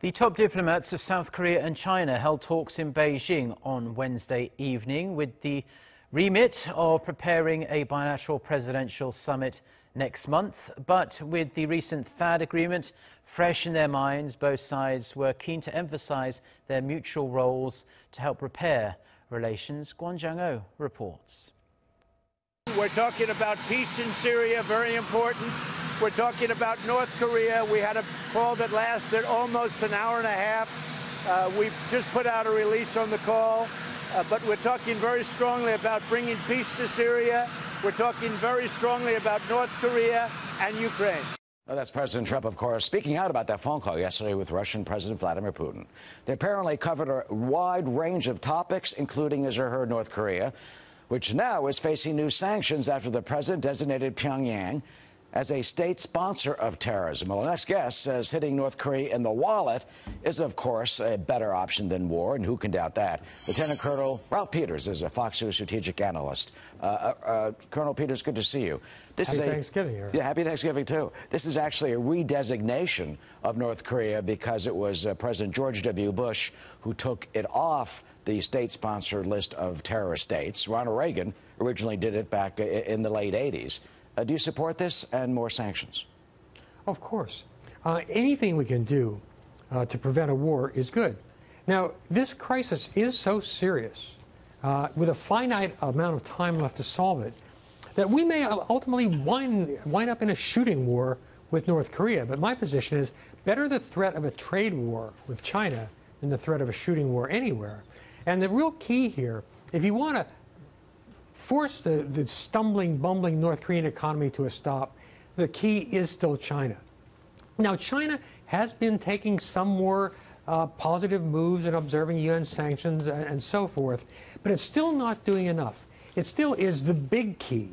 The top diplomats of South Korea and China held talks in Beijing on Wednesday evening with the remit of preparing a bilateral presidential summit next month. But with the recent THAAD agreement fresh in their minds, both sides were keen to emphasize their mutual roles to help repair relations. Kwon Jang-ho reports. We're talking about peace in Syria, very important. We're talking about North Korea. We had a call that lasted almost an hour and a half. We've just put out a release on the call, but we're talking very strongly about bringing peace to Syria. We're talking very strongly about North Korea and Ukraine. Well, that's President Trump, of course, speaking out about that phone call yesterday with Russian President Vladimir Putin. They apparently covered a wide range of topics, including, as you heard, North Korea, which now is facing new sanctions after the president designated Pyongyang as a state sponsor of terrorism. Well, the next guest says hitting North Korea in the wallet is, of course, a better option than war, and who can doubt that? Lieutenant Colonel Ralph Peters is a Fox News strategic analyst. Colonel Peters, good to see you. Happy Thanksgiving, Eric. Yeah, happy Thanksgiving, too. This is actually a redesignation of North Korea because it was President George W. Bush who took it off the state-sponsored list of terrorist states. Ronald Reagan originally did it back in the late 80s. Do you support this and more sanctions? Of course. Anything we can do to prevent a war is good. Now, this crisis is so serious, with a finite amount of time left to solve it, that we may ultimately wind up in a shooting war with North Korea. But my position is better the threat of a trade war with China than the threat of a shooting war anywhere. And the real key here, if you want to force the stumbling, bumbling North Korean economy to a stop, the key is still China. Now, China has been taking some more positive moves and observing UN sanctions and so forth, but it's still not doing enough. It still is the big key.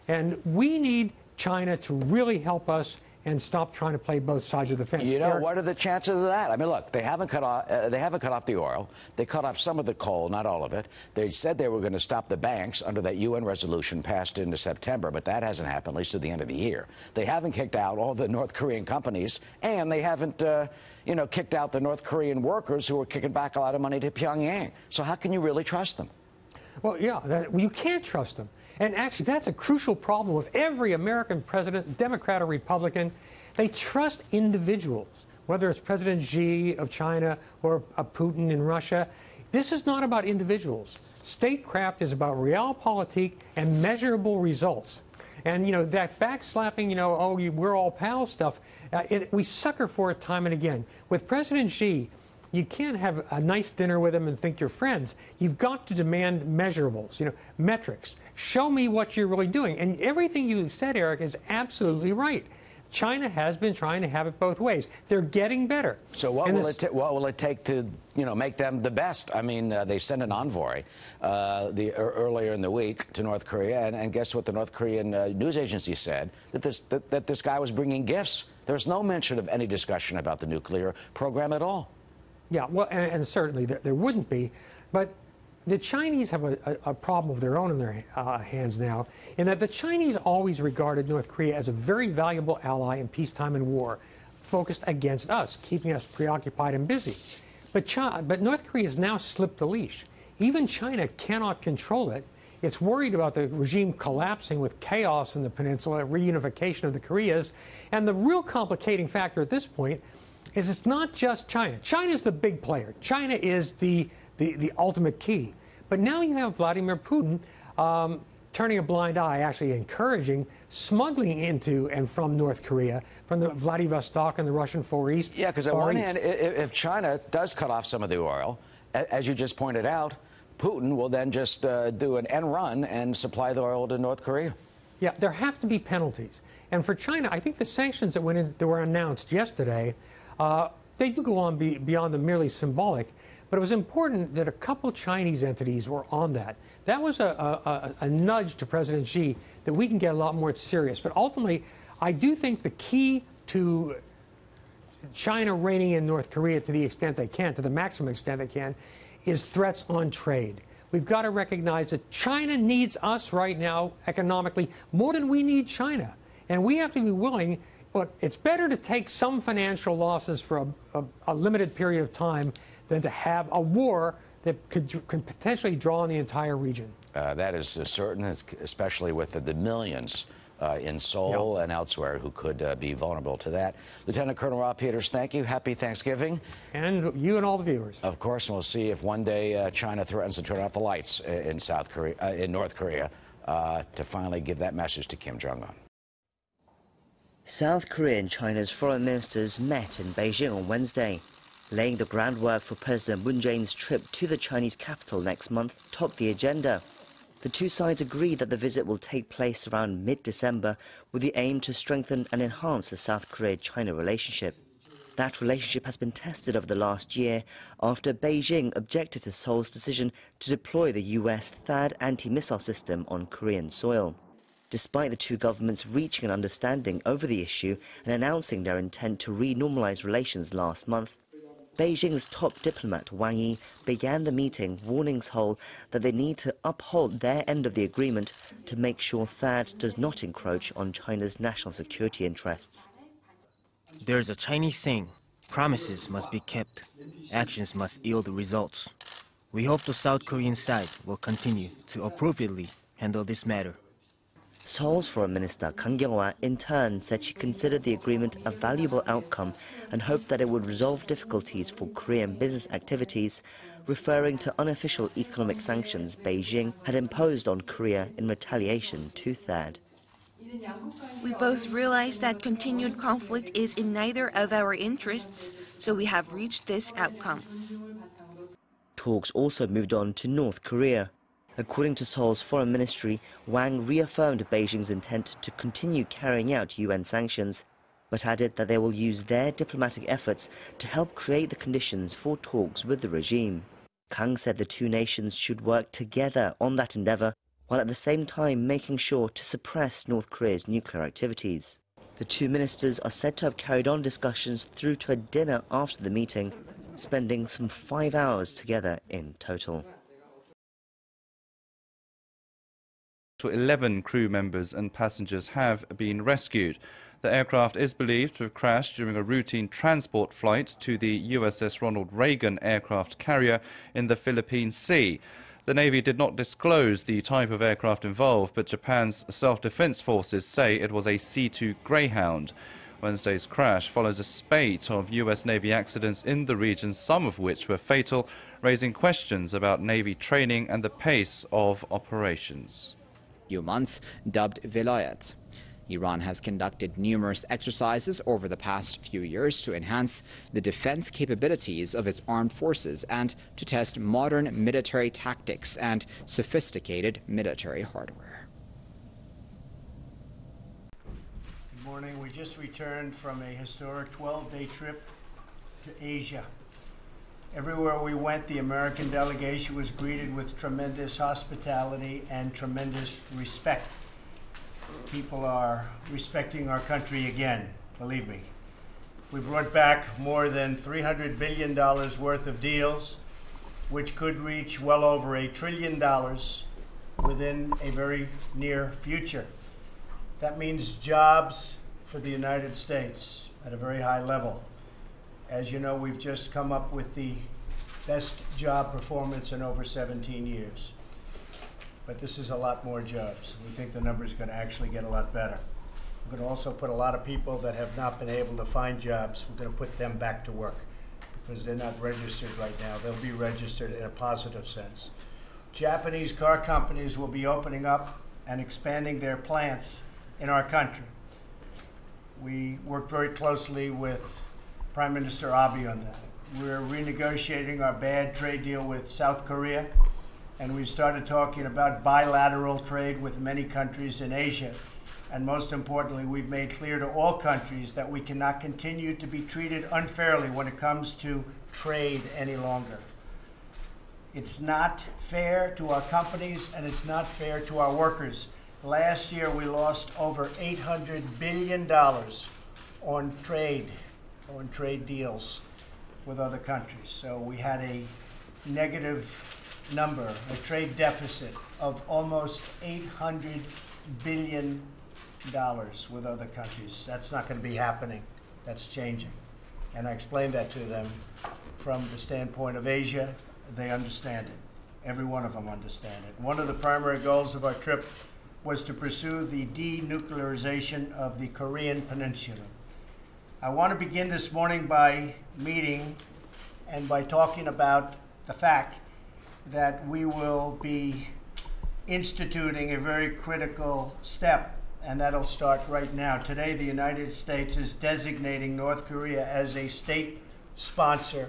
And we need China to really help us and stop trying to play both sides of the fence. You know, what are the chances of that? I mean, look, they haven't cut off the oil. They cut off some of the coal, not all of it. They said they were going to stop the banks under that UN resolution passed into September, but that hasn't happened, at least to the end of the year. They haven't kicked out all the North Korean companies, and they haven't, kicked out the North Korean workers who were kicking back a lot of money to Pyongyang. So how can you really trust them? Well, yeah, you can't trust them. And actually, that's a crucial problem with every American president, Democrat or Republican. They trust individuals, whether it's President Xi of China or Putin in Russia. This is not about individuals. Statecraft is about realpolitik and measurable results. And, that backslapping, we're all pals stuff, we sucker for it time and again. With President Xi, you can't have a nice dinner with him and think you're friends. You've got to demand measurables, metrics. Show me what you're really doing. And everything you said, Eric, is absolutely right. China has been trying to have it both ways. They're getting better. So what will it take to, make them the best? I mean, they sent an envoy earlier in the week to North Korea, and guess what the North Korean news agency said? That this guy was bringing gifts. There's no mention of any discussion about the nuclear program at all. Yeah, well, and certainly there wouldn't be, but the Chinese have a problem of their own in their hands now, in that the Chinese always regarded North Korea as a very valuable ally in peacetime and war, focused against us, keeping us preoccupied and busy. But North Korea has now slipped the leash. Even China cannot control it. It's worried about the regime collapsing with chaos in the peninsula, reunification of the Koreas, and the real complicating factor at this point is it's not just China. China's the big player. China is the ultimate key. But now you have Vladimir Putin turning a blind eye, actually encouraging smuggling into and from North Korea, from the Vladivostok and the Russian Far East. Yeah, because on one hand, if China does cut off some of the oil, as you just pointed out, Putin will then just do an end run and supply the oil to North Korea. Yeah, there have to be penalties. And for China, I think the sanctions that were announced yesterday, they do go on beyond the merely symbolic, but it was important that a couple Chinese entities were on that. That was a nudge to President Xi that we can get a lot more serious. But ultimately, I do think the key to China reining in North Korea to the extent they can, to the maximum extent they can, is threats on trade. We've got to recognize that China needs us right now economically more than we need China. And we have to be willing, look, it's better to take some financial losses for a limited period of time than to have a war that could potentially draw on the entire region. That is certain, especially with the millions in Seoul and elsewhere who could be vulnerable to that. Lieutenant Colonel Rob Peters, thank you. Happy Thanksgiving. And you and all the viewers. Of course, and we'll see if one day China threatens to turn off the lights in North Korea to finally give that message to Kim Jong-un. South Korea and China's foreign ministers met in Beijing on Wednesday. Laying the groundwork for President Moon Jae-in's trip to the Chinese capital next month topped the agenda. The two sides agreed that the visit will take place around mid-December with the aim to strengthen and enhance the South Korea-China relationship. That relationship has been tested over the last year after Beijing objected to Seoul's decision to deploy the US THAAD anti-missile system on Korean soil. Despite the two governments reaching an understanding over the issue and announcing their intent to re-normalize relations last month, Beijing's top diplomat Wang Yi began the meeting warning Seoul that they need to uphold their end of the agreement to make sure THAAD does not encroach on China's national security interests. There's a Chinese saying, promises must be kept, actions must yield results. We hope the South Korean side will continue to appropriately handle this matter. Seoul's Foreign Minister Kwon Jang-ho in turn said she considered the agreement a valuable outcome and hoped that it would resolve difficulties for Korean business activities, referring to unofficial economic sanctions Beijing had imposed on Korea in retaliation to THAAD. We both realize that continued conflict is in neither of our interests, so we have reached this outcome. Talks also moved on to North Korea. According to Seoul's foreign ministry, Wang reaffirmed Beijing's intent to continue carrying out UN sanctions, but added that they will use their diplomatic efforts to help create the conditions for talks with the regime. Kang said the two nations should work together on that endeavor, while at the same time making sure to suppress North Korea's nuclear activities. The two ministers are said to have carried on discussions through to a dinner after the meeting, spending some 5 hours together in total. 11 crew members and passengers have been rescued. The aircraft is believed to have crashed during a routine transport flight to the USS Ronald Reagan aircraft carrier in the Philippine Sea. The Navy did not disclose the type of aircraft involved, but Japan's self-defense forces say it was a C-2 Greyhound. Wednesday's crash follows a spate of US Navy accidents in the region, some of which were fatal, raising questions about Navy training and the pace of operations. Months, dubbed Vilayat. Iran has conducted numerous exercises over the past few years to enhance the defense capabilities of its armed forces and to test modern military tactics and sophisticated military hardware. Good morning. We just returned from a historic 12-day trip to Asia. Everywhere we went, the American delegation was greeted with tremendous hospitality and tremendous respect. People are respecting our country again, believe me. We brought back more than $300 billion worth of deals, which could reach well over $1 trillion within a very near future. That means jobs for the United States at a very high level. As you know, we've just come up with the best job performance in over 17 years. But this is a lot more jobs. We think the number is going to actually get a lot better. We're going to also put a lot of people that have not been able to find jobs, we're going to put them back to work because they're not registered right now. They'll be registered in a positive sense. Japanese car companies will be opening up and expanding their plants in our country. We work very closely with Prime Minister Abe on that. We're renegotiating our bad trade deal with South Korea. And we started talking about bilateral trade with many countries in Asia. And most importantly, we've made clear to all countries that we cannot continue to be treated unfairly when it comes to trade any longer. It's not fair to our companies, and it's not fair to our workers. Last year, we lost over $800 billion on trade deals with other countries. So we had a negative number, a trade deficit of almost $800 billion with other countries. That's not going to be happening. That's changing. And I explained that to them from the standpoint of Asia. They understand it. Every one of them understand it. One of the primary goals of our trip was to pursue the denuclearization of the Korean Peninsula. I want to begin this morning by meeting and by talking about the fact that we will be instituting a very critical step, and that'll start right now. Today, the United States is designating North Korea as a state sponsor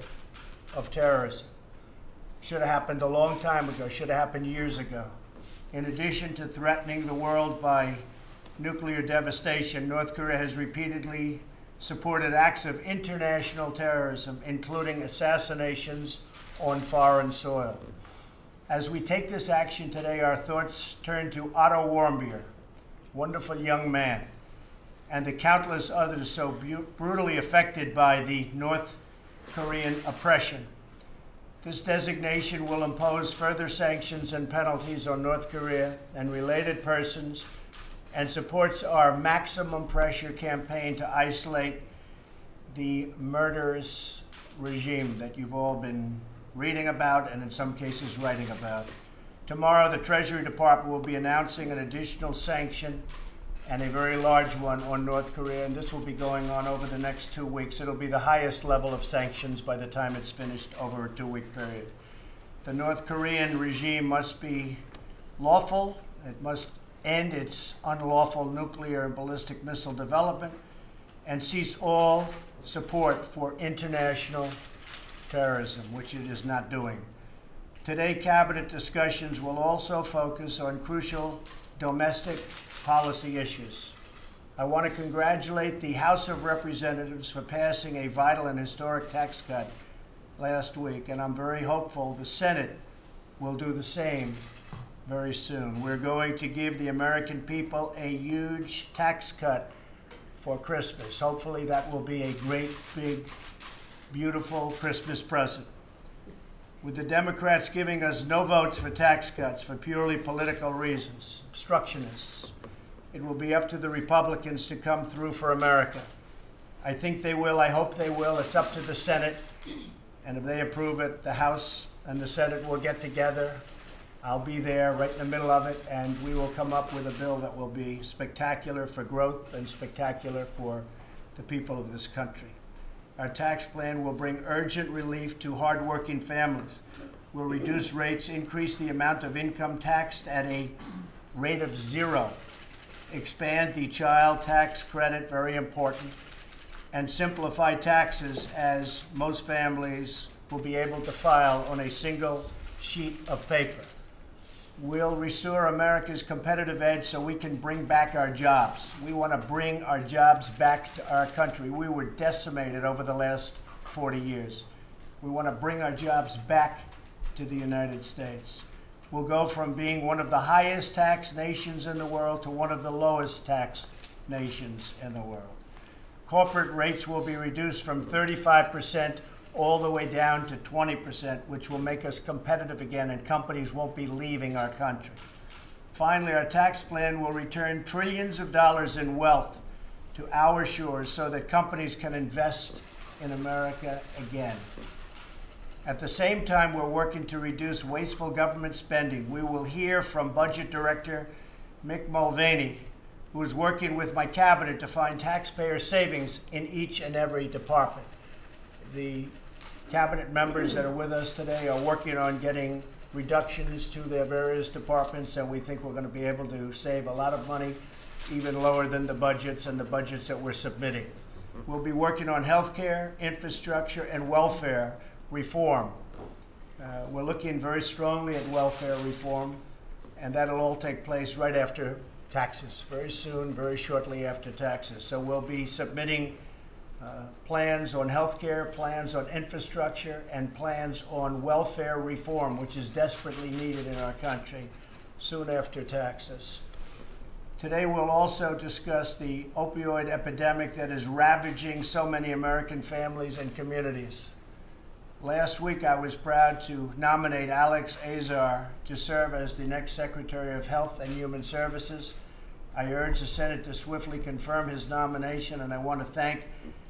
of terrorism. Should have happened a long time ago, should have happened years ago. In addition to threatening the world by nuclear devastation, North Korea has repeatedly supported acts of international terrorism, including assassinations on foreign soil. As we take this action today, our thoughts turn to Otto Warmbier, wonderful young man, and the countless others so brutally affected by the North Korean oppression. This designation will impose further sanctions and penalties on North Korea and related persons, and supports our maximum pressure campaign to isolate the murderous regime that you've all been reading about and in some cases writing about. Tomorrow, the Treasury Department will be announcing an additional sanction, and a very large one, on North Korea, and this will be going on over the next 2 weeks. It'll be the highest level of sanctions by the time it's finished over a 2-week period. The North Korean regime must be lawful. It must end its unlawful nuclear and ballistic missile development and cease all support for international terrorism, which it is not doing. Today, cabinet discussions will also focus on crucial domestic policy issues. I want to congratulate the House of Representatives for passing a vital and historic tax cut last week, and I'm very hopeful the Senate will do the same very soon. We're going to give the American people a huge tax cut for Christmas. Hopefully that will be a great, big, beautiful Christmas present. With the Democrats giving us no votes for tax cuts for purely political reasons, obstructionists, it will be up to the Republicans to come through for America. I think they will. I hope they will. It's up to the Senate. And if they approve it, the House and the Senate will get together. I'll be there right in the middle of it, and we will come up with a bill that will be spectacular for growth and spectacular for the people of this country. Our tax plan will bring urgent relief to hardworking families. We'll reduce rates, increase the amount of income taxed at a rate of 0, expand the child tax credit, very important, and simplify taxes, as most families will be able to file on a single sheet of paper. We'll restore America's competitive edge so we can bring back our jobs. We want to bring our jobs back to our country. We were decimated over the last 40 years. We want to bring our jobs back to the United States. We'll go from being one of the highest taxed nations in the world to one of the lowest taxed nations in the world. Corporate rates will be reduced from 35% all the way down to 20%, which will make us competitive again, and companies won't be leaving our country. Finally, our tax plan will return trillions of dollars in wealth to our shores so that companies can invest in America again. At the same time, we're working to reduce wasteful government spending. We will hear from Budget Director Mick Mulvaney, who is working with my cabinet to find taxpayer savings in each and every department. The cabinet members that are with us today are working on getting reductions to their various departments, and we think we're going to be able to save a lot of money, even lower than the budgets that we're submitting. We'll be working on health care, infrastructure, and welfare reform. We're looking very strongly at welfare reform, and that'll all take place right after taxes, very soon, very shortly after taxes. So we'll be submitting plans on healthcare, plans on infrastructure, and plans on welfare reform, which is desperately needed in our country, soon after taxes. Today we'll also discuss the opioid epidemic that is ravaging so many American families and communities. Last week I was proud to nominate Alex Azar to serve as the next Secretary of Health and Human Services. I urge the Senate to swiftly confirm his nomination, and I want to thank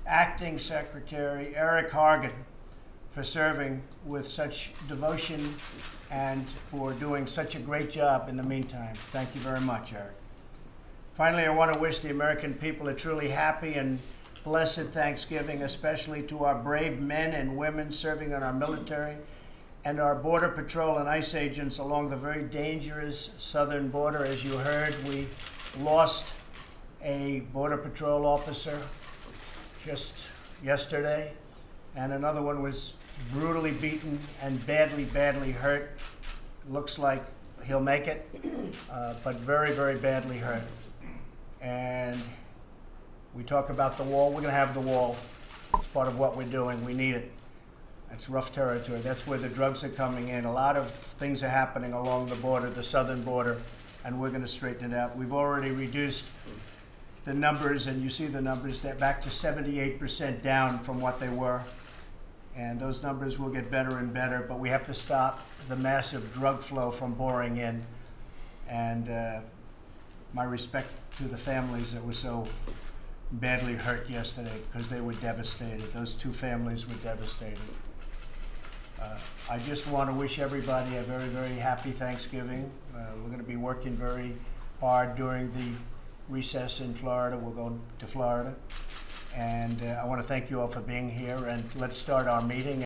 Acting Secretary Eric Hargan for serving with such devotion and for doing such a great job in the meantime. Thank you very much, Eric. Finally, I want to wish the American people a truly happy and blessed Thanksgiving, especially to our brave men and women serving on our military and our Border Patrol and ICE agents along the very dangerous southern border. As you heard, we lost a Border Patrol officer just yesterday, and another one was brutally beaten and badly hurt. Looks like he'll make it, but very badly hurt. And we talk about the wall. We're going to have the wall. It's part of what we're doing. We need it. It's rough territory. That's where the drugs are coming in. A lot of things are happening along the border, the southern border, and we're going to straighten it out. We've already reduced the numbers, and you see the numbers, they're back to 78% down from what they were. And those numbers will get better and better, but we have to stop the massive drug flow from pouring in. And my respect to the families that were so badly hurt yesterday, because they were devastated. Those two families were devastated. I just want to wish everybody a very happy Thanksgiving. We're going to be working very hard during the recess in Florida. We're going to Florida. And I want to thank you all for being here, and let's start our meeting.